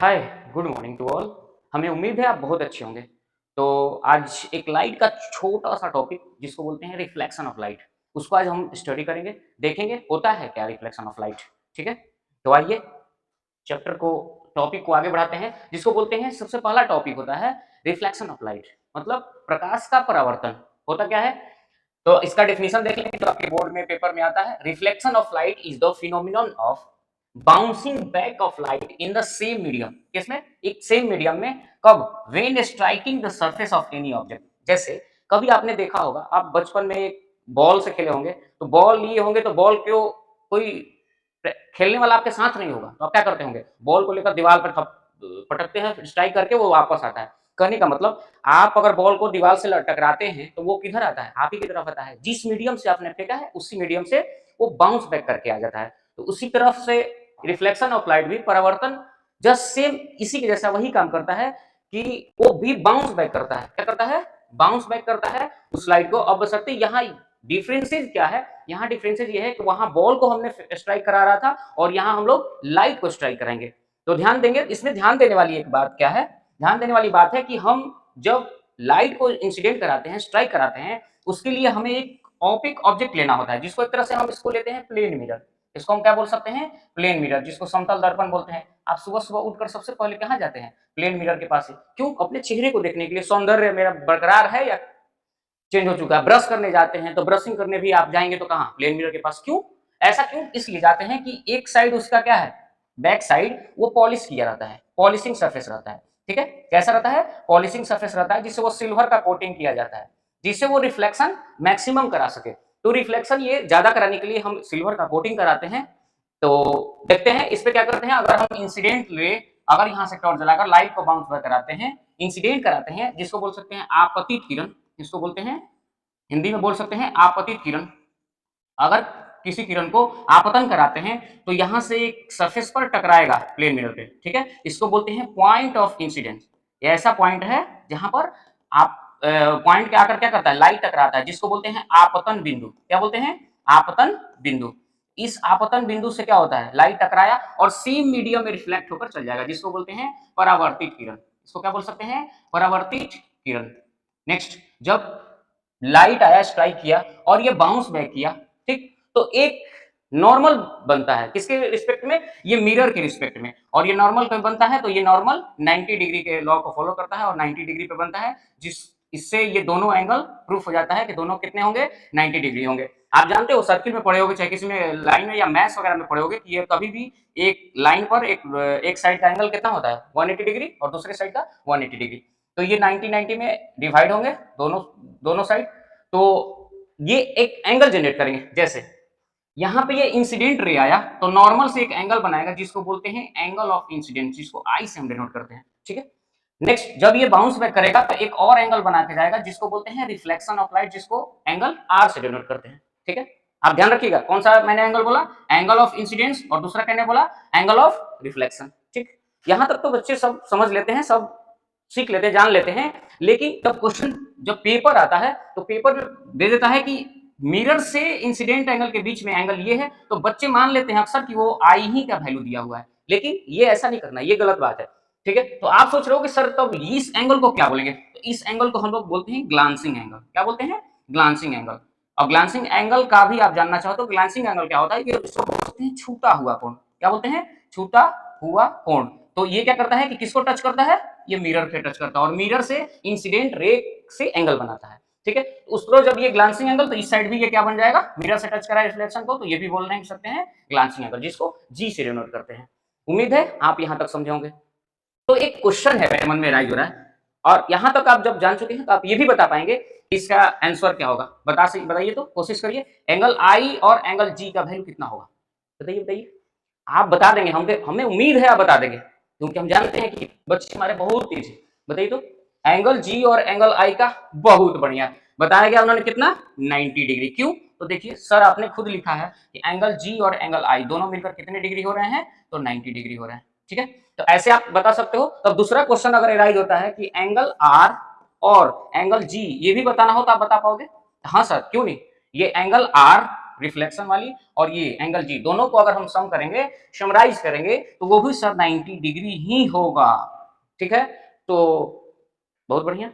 Hi, good morning to all. हमें उम्मीद है आप बहुत अच्छे होंगे। तो आज एक लाइट का छोटा-सा टॉपिक जिसको बोलते हैं रिफ्लेक्शन ऑफ लाइट, उसको आज हम स्टडी करेंगे, देखेंगे होता है क्या रिफ्लेक्शन ऑफ लाइट, ठीक है? तो आइए चैप्टर को टॉपिक को आगे बढ़ाते हैं, जिसको बोलते हैं सबसे पहला टॉपिक होता है रिफ्लेक्शन ऑफ लाइट मतलब प्रकाश का परावर्तन। होता क्या है? तो इसका डेफिनिशन देख लेंगे जो आपके बोर्ड में पेपर में आता है। Reflection of light is the phenomenon of bouncing back of light in the same medium. किसमें? एक सेम मीडियम में। कब? When striking the surface of any object. जैसे कभी आपने देखा होगा, आप बचपन में एक बॉल से खेले होंगे, तो बॉल लिए होंगे तो बॉल को कोई खेलने वाला आपके साथ नहीं होगा, तो आप क्या करते होंगे? बॉल को लेकर दीवार पर पटकते हैं, स्ट्राइक करके वो वापस आता है। कहने का मतलब, आप अगर बॉल को दीवार से टकराते हैं तो वो किधर आता है? आप ही की तरफ आता है। जिस मीडियम से आपने फेंका है उसी मीडियम से वो बाउंस बैक करके आ जाता है। तो उसी तरफ से रिफ्लेक्शन ऑफ लाइट भी परावर्तन जस्ट सेम इसी के जैसा वही काम करता है कि वो भी बाउंस बैक करता है। क्या करता है? बाउंस बैक करता है उस लाइट को। अब बशर्ते यहाँ डिफरेंसेस क्या है? यहाँ डिफरेंसेस ये है कि वहां बॉल को हमने स्ट्राइक करा रहा था और यहाँ हम लोग लाइट को स्ट्राइक करेंगे। तो ध्यान देंगे, इसमें ध्यान देने वाली एक बात क्या है? ध्यान देने वाली बात है कि हम जब लाइट को इंसिडेंट कराते हैं, स्ट्राइक कराते हैं, उसके लिए हमें एक ऑपिक ऑब्जेक्ट लेना होता है, जिसको एक तरह से हम इसको लेते हैं प्लेन मिरर। इसको हम क्या बोल सकते हैं? प्लेन मिरर, जिसको समतल दर्पण बोलते हैं। आप सुबह-सुबह उठकर सबसे पहले कहाँ जाते हैं? प्लेन मिरर के पास ही। क्यों? अपने चेहरे को देखने के लिए, सौंदर्य मेरा बरकरार है या चेंज हो चुका है। ब्रश करने जाते हैं तो ब्रशिंग करने भी आप जाएंगे तो कहाँ? प्लेन मिरर के पास। क्यों ऐसा? क्यों इसलिए जाते हैं कि एक साइड उसका क्या है, बैक साइड, वो पॉलिश किया रहता है, पॉलिशिंग सरफेस रहता है। ठीक है, कैसा रहता है? पॉलिशिंग सरफेस रहता है, जिससे वो सिल्वर का कोटिंग किया जाता है, जिससे वो रिफ्लेक्शन मैक्सिमम करा सके। तो रिफ्लेक्शन ये ज्यादा कराने के लिए हम सिल्वर का कोटिंग कराते हैं। तो देखते हैं इस पे क्या करते हैं। अगर हम इंसिडेंट ले, अगर यहाँ से टॉर्च जलाकर लाइट को बाउंस बैक कराते हैं, इंसिडेंट कराते हैं, जिसको बोल सकते हैं आपतित किरण, इसको बोलते हैं हिंदी में बोल सकते हैं आपतित किरण। अगर किसी किरण को आपतन कराते हैं तो यहां से एक सरफेस पर टकराएगा प्लेन मिरर पे। ठीक है, इसको बोलते हैं पॉइंट ऑफ इंसिडेंस। ये ऐसा पॉइंट है जहां पर आप पॉइंट के आकर क्या करता है? लाइट टकराता है, जिसको बोलते हैं आपतन बिंदु। क्या बोलते हैं? आपतन बिंदु। इस आपतन बिंदु से क्या होता है? लाइट टकराया और सेम मीडियम में रिफ्लेक्ट होकर चल जाएगा, जिसको बोलते हैं परावर्तित किरण। इसको क्या बोल सकते हैं? परावर्तित किरण। नेक्स्ट, जब लाइट आया, स्ट्राइक किया और ये बाउंस बैक किया, ठीक, तो एक नॉर्मल बनता है। किसके रिस्पेक्ट में? ये मिरर के रिस्पेक्ट में। और ये नॉर्मल पे बनता है तो ये नॉर्मल 90 डिग्री के लॉ को फॉलो करता है और 90 डिग्री पे बनता है, जिस इससे ये दोनों एंगल प्रूफ हो जाता है कि दोनों कितने होंगे? 90 डिग्री होंगे। आप जानते हो, सर्किल में पढ़े होगे, चाहे किसी में लाइन में या मैथ्स वगैरह में पढ़े होगे, कि ये कभी भी एक लाइन पर एक साइड का एंगल कितना होता है? 180 डिग्री और दूसरे साइड का 180 डिग्री। तो ये 90-90 में डिवाइड होंगे दोनों दोनों साइड। तो ये एक एंगल जनरेट करेंगे। जैसे यहाँ पे ये इंसिडेंट रे आया तो नॉर्मल से एक एंगल बनाएगा, जिसको बोलते हैं एंगल ऑफ इंसिडेंट, जिसको आई से हम डिनोट करते हैं। ठीक है, नेक्स्ट, जब ये बाउंस बैक करेगा तो एक और एंगल बना के जाएगा, जिसको बोलते हैं रिफ्लेक्शन ऑफ लाइट, जिसको एंगल आर से डिनोट करते हैं। ठीक है, आप ध्यान रखिएगा कौन सा मैंने एंगल बोला? Angle of incidence. और दूसरा कहने बोला एंगल ऑफ रिफ्लेक्शन। ठीक, यहां तक तो बच्चे सब समझ लेते हैं, सब सीख लेते हैं, जान लेते हैं। लेकिन जब क्वेश्चन, जब पेपर आता है तो पेपर दे देता है कि मिरर से इंसिडेंट एंगल के बीच में एंगल ये है, तो बच्चे मान लेते हैं अक्सर कि वो आई ही का वैल्यू दिया हुआ है। लेकिन ये ऐसा नहीं करना, ये गलत बात है। ठीक है, तो आप सोच रहे हो कि सर तब इस एंगल को क्या बोलेंगे? तो इस एंगल को हम लोग बोलते हैं ग्लांसिंग एंगल। क्या बोलते हैं? Glancing angle. और ग्लांसिंग एंगल का भी आप जानना चाहो तो ग्लांसिंग एंगल क्या होता है? इसको बोलते हैं छूटा हुआ कोण। क्या बोलते हैं? छूटा हुआ कोण। तो ये क्या करता है कि किसको टच करता है? ये मिरर के टच करता है और मिरर से इंसिडेंट रे से एंगल बनाता है। ठीक है, उस तरह जब ये ग्लांसिंग एंगल, तो इस साइड भी ये क्या बन जाएगा? मिरर से टच करा है रिफ्लेक्शन को, तो ये भी बोल रहे हैं सकते हैं ग्लांसिंग एंगल, जिसको जी से डिनोट करते हैं। उम्मीद है आप यहां तक समझे होंगे। तो एक क्वेश्चन है मेरे मन में राइज हो रहा है, और यहां तक आप जब जान चुके हैं तो आप ये भी बता पाएंगे कि इसका आंसर क्या होगा। बताइए, तो कोशिश करिए। एंगल आई और एंगल जी का वैल्यू कितना होगा? बताइए बताइए। आप बता देंगे, हमें उम्मीद है आप बता देंगे, क्योंकि हम जानते हैं कि बच्चे हमारे बहुत तेज है। बताइए तो। एंगल जी और एंगल आई का बहुत बढ़िया बताया गया उन्होंने, कितना? 90 डिग्री। क्यों? तो देखिए सर, आपने खुद लिखा है कि एंगल जी और एंगल आई दोनों मिलकर कितने डिग्री हो रहे हैं? तो 90 डिग्री हो रहे हैं। ठीक है, तो ऐसे आप बता सकते हो। तब दूसरा क्वेश्चन अगर एराइज होता है कि एंगल आर और एंगल जी ये भी बताना हो, तो आप बता पाओगे? हाँ सर, क्यों नहीं। ये एंगल आर रिफ्लेक्शन वाली और ये एंगल जी, दोनों को अगर हम सम करेंगे, समराइज करेंगे, तो वो भी सर 90 डिग्री ही होगा। ठीक है, तो बहुत बढ़िया।